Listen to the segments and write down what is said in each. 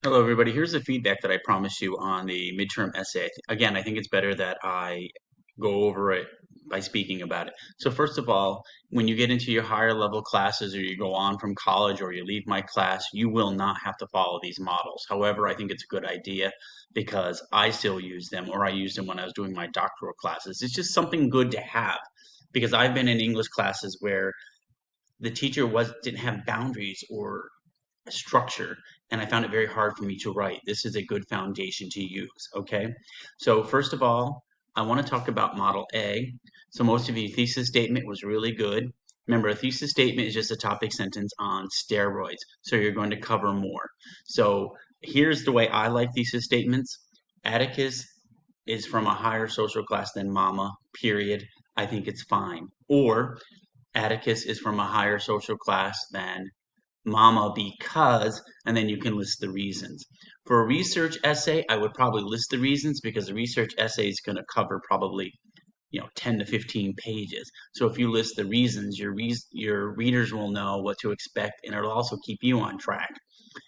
Hello, everybody. Here's the feedback that I promised you on the midterm essay. Again, I think it's better that I go over it by speaking about it. So first of all, when you get into your higher level classes or you go on from college or you leave my class, you will not have to follow these models. However, I think it's a good idea because I still use them, or I used them when I was doing my doctoral classes. It's just something good to have because I've been in English classes where the teacher didn't have boundaries or structure, and I found it very hard for me to write. This is a good foundation to use, okay? So first of all, I want to talk about Model A. So most of your thesis statement was really good. Remember, a thesis statement is just a topic sentence on steroids, so you're going to cover more. So here's the way I like thesis statements. Atticus is from a higher social class than Mama, period. I think it's fine. Or Atticus is from a higher social class than Mama because, and then you can list the reasons. For a research essay, I would probably list the reasons because the research essay is going to cover probably 10 to 15 pages. So if you list the reasons, your readers will know what to expect, and it'll also keep you on track.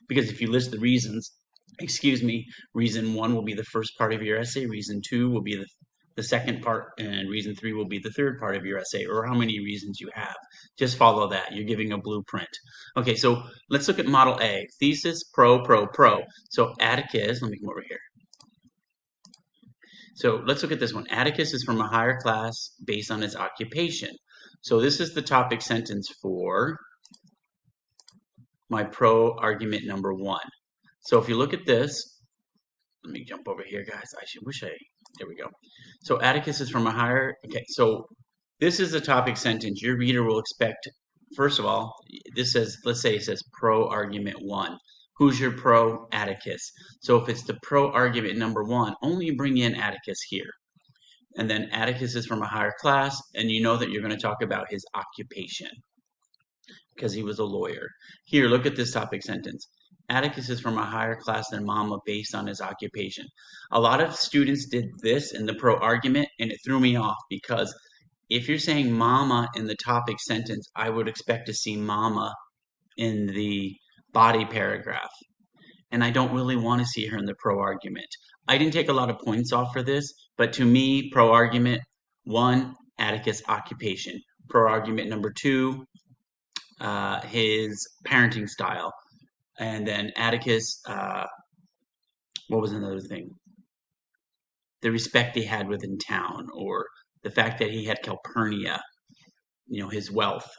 Because if you list the reasons, excuse me, reason one will be the first part of your essay, reason two will be the second part, and reason three will be the third part of your essay, or how many reasons you have. Just follow that. You're giving a blueprint. Okay, so let's look at Model A. Thesis, pro. So Atticus, let me come over here. So let's look at this one. Atticus is from a higher class based on his occupation. So this is the topic sentence for my pro argument number one. So if you look at this, let me jump over here, guys. There we go. So Atticus is from a higher, okay, so this is the topic sentence. Your reader will expect, first of all, this says, let's say it says pro argument one. Who's your pro? Atticus. So if it's the pro argument number one, only bring in Atticus here. And then Atticus is from a higher class, and you know that you're going to talk about his occupation because he was a lawyer. Here, look at this topic sentence. Atticus is from a higher class than Mama based on his occupation. A lot of students did this in the pro argument, and it threw me off because if you're saying Mama in the topic sentence, I would expect to see Mama in the body paragraph. And I don't really want to see her in the pro argument. I didn't take a lot of points off for this, but to me, pro argument one, Atticus occupation. Pro argument number two, his parenting style. And then Atticus, what was another thing? The respect he had within town, or the fact that he had Calpurnia, his wealth.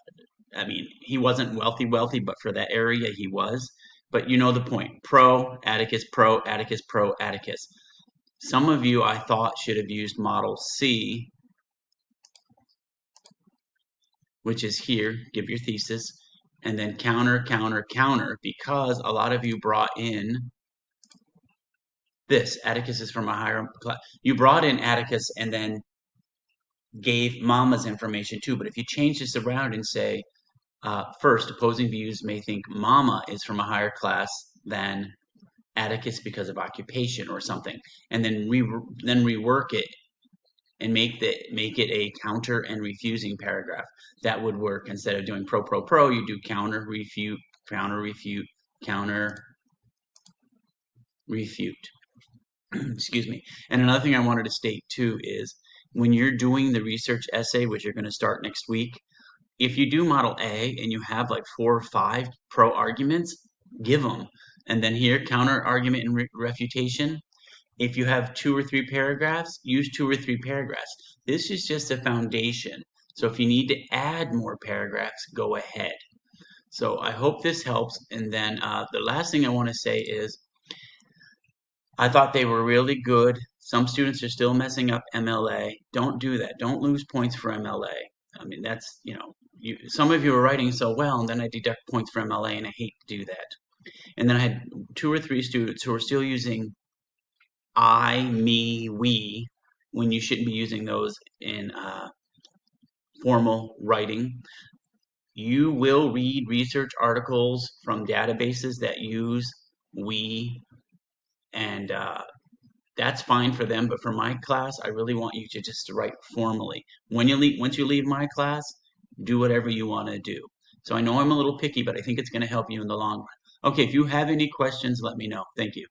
I mean, he wasn't wealthy, but for that area he was. But you know the point. Pro, Atticus, pro, Atticus, pro, Atticus. Some of you, I thought, should have used Model C, which is here, give your thesis, and then counter, because a lot of you brought in this. Atticus is from a higher class. You brought in Atticus and then gave Mama's information too. But if you change this around and say, first, opposing views may think Mama is from a higher class than Atticus because of occupation or something, and then rework it and make it a counter and refusing paragraph. That would work. Instead of doing pro, you do counter, refute, counter, refute. Excuse me. And another thing I wanted to state too is when you're doing the research essay, which you're going to start next week, if you do Model A and you have like 4 or 5 pro arguments, give them. And then here, counter argument and refutation. If you have 2 or 3 paragraphs, use 2 or 3 paragraphs. This is just a foundation. So if you need to add more paragraphs, go ahead. So I hope this helps. And then the last thing I want to say is I thought they were really good. Some students are still messing up MLA. Don't do that. Don't lose points for MLA. I mean, that's, some of you are writing so well, and then I deduct points for MLA, and I hate to do that. And then I had 2 or 3 students who are still using I, me, we, when you shouldn't be using those in formal writing. You will read research articles from databases that use we, and that's fine for them. But for my class, I really want you to just write formally. Once you leave my class, do whatever you want to do. So I know I'm a little picky, but I think it's going to help you in the long run. Okay, if you have any questions, let me know. Thank you.